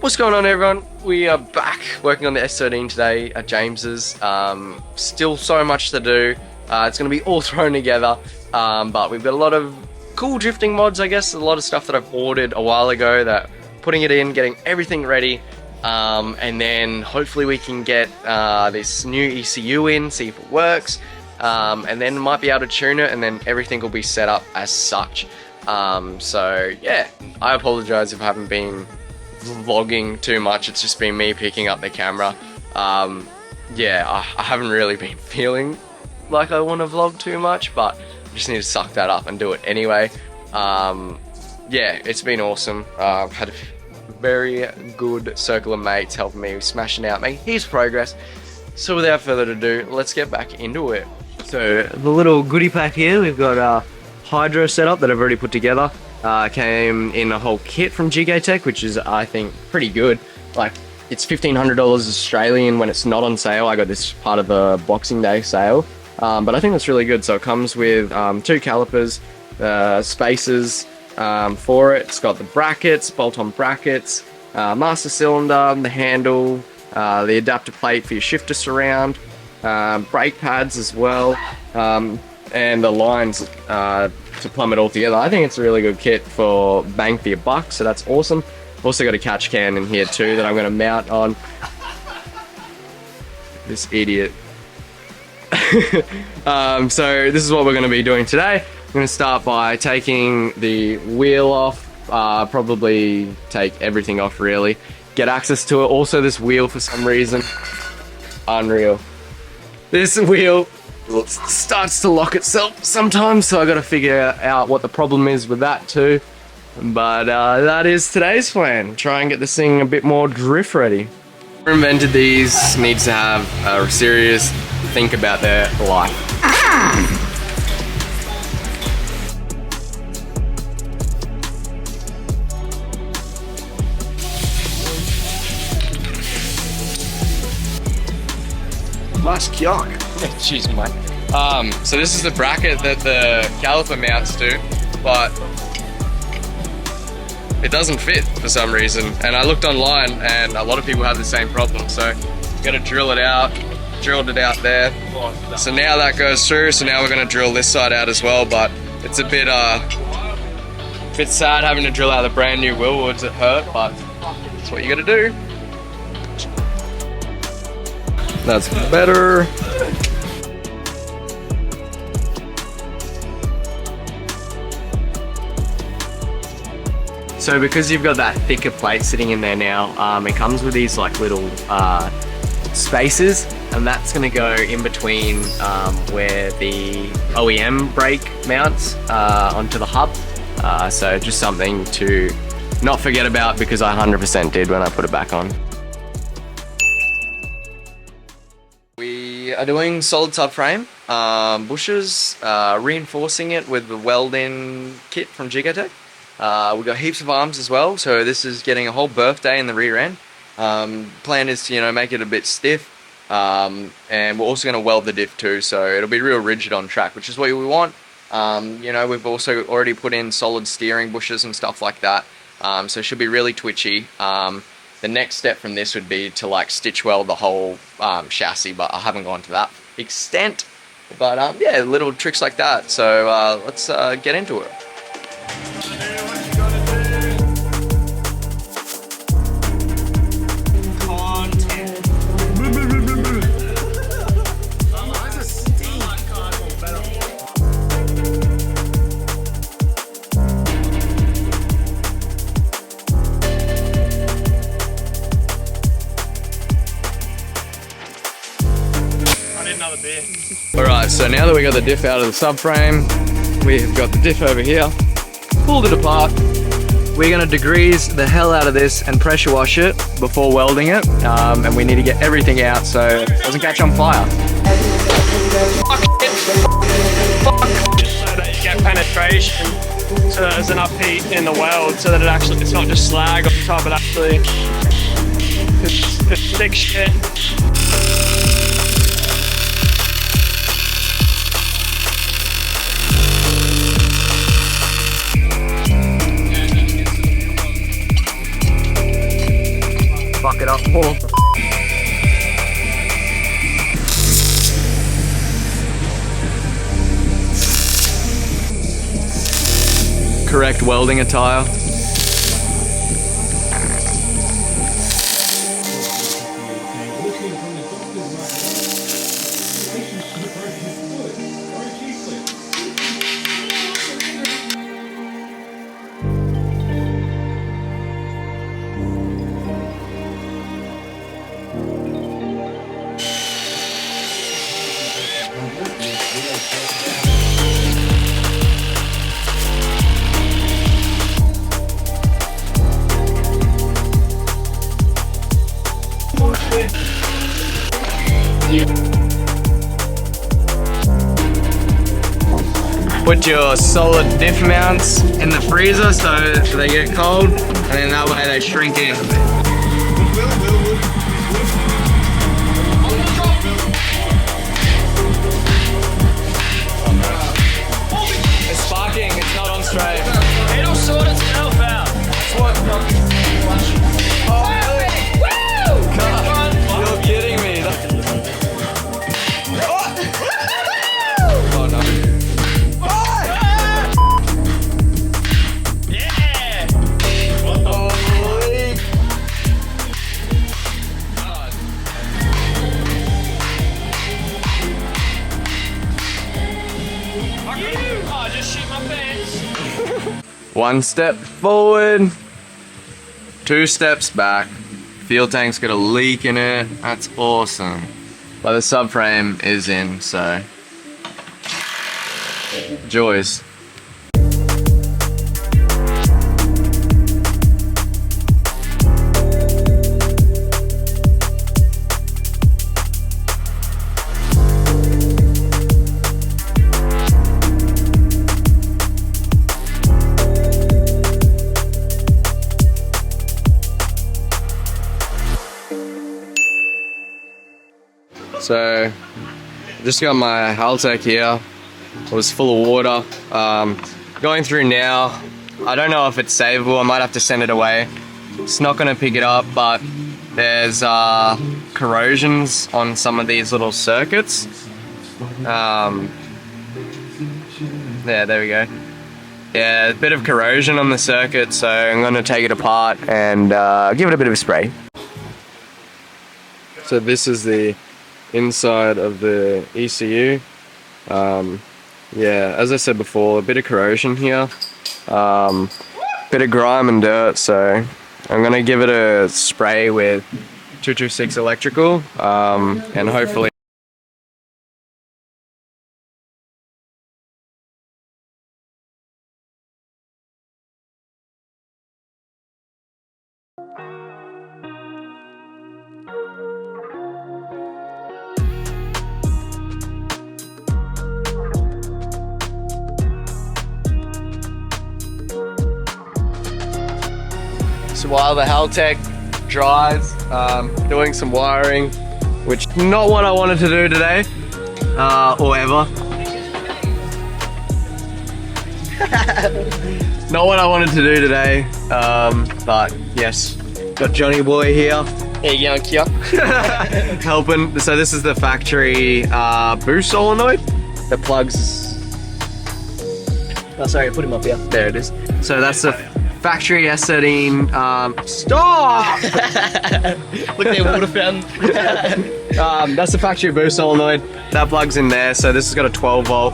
What's going on, everyone? We are back working on the S13 today at James's. Still so much to do. It's going to be all thrown together, but we've got a lot of cool drifting mods, I guess. A lot of stuff that I've ordered a while ago, that putting it in, getting everything ready, and then hopefully we can get this new ECU in, see if it works, and then might be able to tune it, and then everything will be set up as such. So yeah, I apologize if I haven't been vlogging too much. It's just been me picking up the camera. Yeah, I haven't really been feeling like I want to vlog too much, but I just need to suck that up and do it anyway. Yeah, it's been awesome. I've had a very good circle of mates helping me, smashing out, making heaps of progress. So without further ado, let's get back into it. So the little goodie pack here, we've got a hydro setup that I've already put together. Came in a whole kit from GK Tech, which is, I think, pretty good. Like, it's $1,500 Australian when it's not on sale. I got this part of the Boxing Day sale, but I think that's really good. So it comes with 2 calipers, spacers for it. It's got the brackets, bolt-on brackets, master cylinder, the handle, the adapter plate for your shifter surround, brake pads as well, and the lines to plumb it all together. I think it's a really good kit for bang for your buck, so that's awesome. Also got a catch can in here too that I'm going to mount on this idiot. So this is what we're going to be doing today. I'm going to start by taking the wheel off, probably take everything off really, get access to it. Also this wheel, for some reason, unreal. This wheel starts to lock itself sometimes, so I got to figure out what the problem is with that too. But that is today's plan. Try and get this thing a bit more drift ready. Whoever invented these needs to have a serious think about their life. Nice kiosk. Jeez, mate. So this is the bracket that the caliper mounts to, but it doesn't fit for some reason. And I looked online, and a lot of people have the same problem. So you got to drill it out. Drilled it out there. So now that goes through. So now we're going to drill this side out as well. But it's a bit sad having to drill out the brand new wheel woods. It hurt, but that's what you got to do. That's better. So because you've got that thicker plate sitting in there now, it comes with these like little spacers, and that's going to go in between where the OEM brake mounts onto the hub. So just something to not forget about, because I 100% did when I put it back on. We are doing solid subframe, bushes, reinforcing it with the welding kit from GK Tech. We've got heaps of arms as well, so this is getting a whole birthday in the rear end. Plan is to, make it a bit stiff, and we're also going to weld the diff too, so it'll be real rigid on track, which is what we want. We've also already put in solid steering bushes and stuff like that, so it should be really twitchy. The next step from this would be to like stitch weld the whole chassis, but I haven't gone to that extent. But yeah, little tricks like that, so let's get into it. Alright, so now that we got the diff out of the subframe, we've got the diff over here, pulled it apart. We're going to degrease the hell out of this and pressure wash it before welding it, and we need to get everything out so it doesn't catch on fire. So that you get penetration, so that there's enough heat in the weld so that it's not just slag on top, but actually it's thick shit. it up more. Correct welding attire. Put your solid diff mounts in the freezer so they get cold, and then that way they shrink in. It's sparking, it's not on straight. It'll sort itself out. That's what. You're kidding me. Oh no. Yeah! Holy. Oh, I just shit my pants. One step forward, 2 steps back. Fuel tank's got a leak in it. That's awesome. But the subframe is in, so joys. So, just got my Haltech here. It was full of water. Going through now. I don't know if it's savable. I might have to send it away. It's not going to pick it up, but there's corrosions on some of these little circuits. There we go. Yeah, a bit of corrosion on the circuit, so I'm going to take it apart and give it a bit of a spray. So this is the inside of the ECU. Yeah, as I said before, a bit of corrosion here, bit of grime and dirt, so I'm gonna give it a spray with 226 electrical, and hopefully So while the Haltech dries, doing some wiring, which is not what I wanted to do today, or ever. Not what I wanted to do today, but yes, got Johnny boy here. Hey, young Kia. Helping. So this is the factory boost solenoid that plugs. Oh, sorry, put him up here. There it is. So that's the factory S13. Stop! Look at that water fountain. That's the factory boost solenoid that plugs in there. So this has got a 12 volt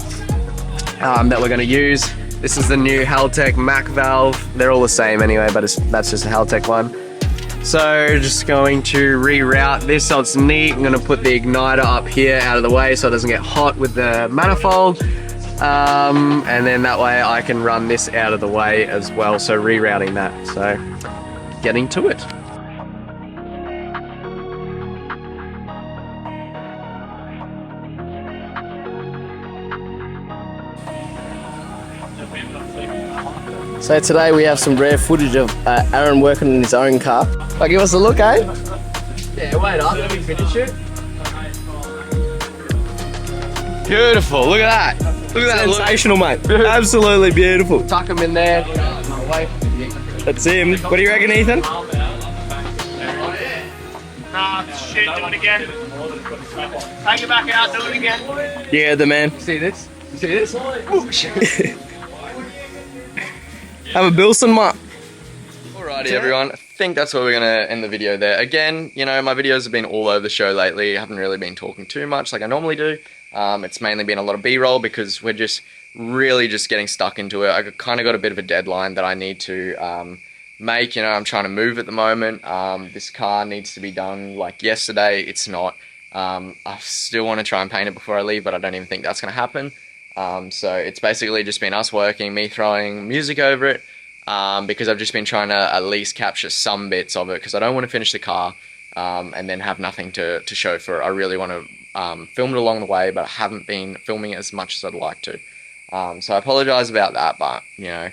that we're going to use. This is the new Haltech Mac valve. They're all the same anyway, but that's just a Haltech one. So just going to reroute this so it's neat. I'm going to put the igniter up here out of the way so it doesn't get hot with the manifold. And then that way I can run this out of the way as well, so rerouting that. So getting to it. So today we have some rare footage of Aaron working in his own car. Oh, give us a look, eh? Yeah, wait up, let me finish it. Beautiful, look at that. Look at that. Sensational, mate. Absolutely beautiful. Tuck him in there. That's him. What do you reckon, Ethan? Shit, do it again. Take it back out, do it again. Yeah, the man. See this? You see this? Oh, shit. Have a Bilson, Mark. Alrighty everyone, I think that's where we're going to end the video there. Again, you know, my videos have been all over the show lately. I haven't really been talking too much like I normally do. It's mainly been a lot of B-roll because we're just really just getting stuck into it. I kind of got a bit of a deadline that I need to make. You know, I'm trying to move at the moment. This car needs to be done like yesterday. It's not. I still want to try and paint it before I leave, but I don't even think that's going to happen. So it's basically just been us working, me throwing music over it. Because I've just been trying to at least capture some bits of it because I don't want to finish the car and then have nothing to show for it. I really want to film it along the way, but I haven't been filming it as much as I'd like to. So I apologise about that, but, you know,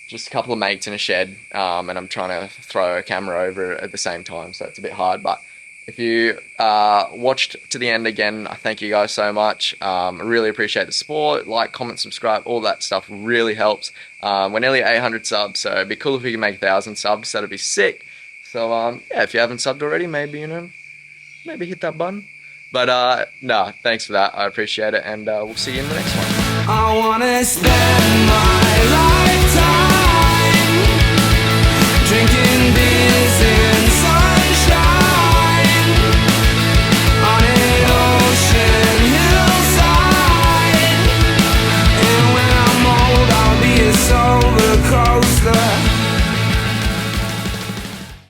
just a couple of mates in a shed and I'm trying to throw a camera over it at the same time, so it's a bit hard. But if you watched to the end again, I thank you guys so much. I really appreciate the support. Like, comment, subscribe, all that stuff really helps. We're nearly 800 subs, so it'd be cool if we could make 1,000 subs. That'd be sick. So yeah, if you haven't subbed already, maybe, you know, maybe hit that button. But no, thanks for that. I appreciate it, and we'll see you in the next one. I wanna spend my lifetime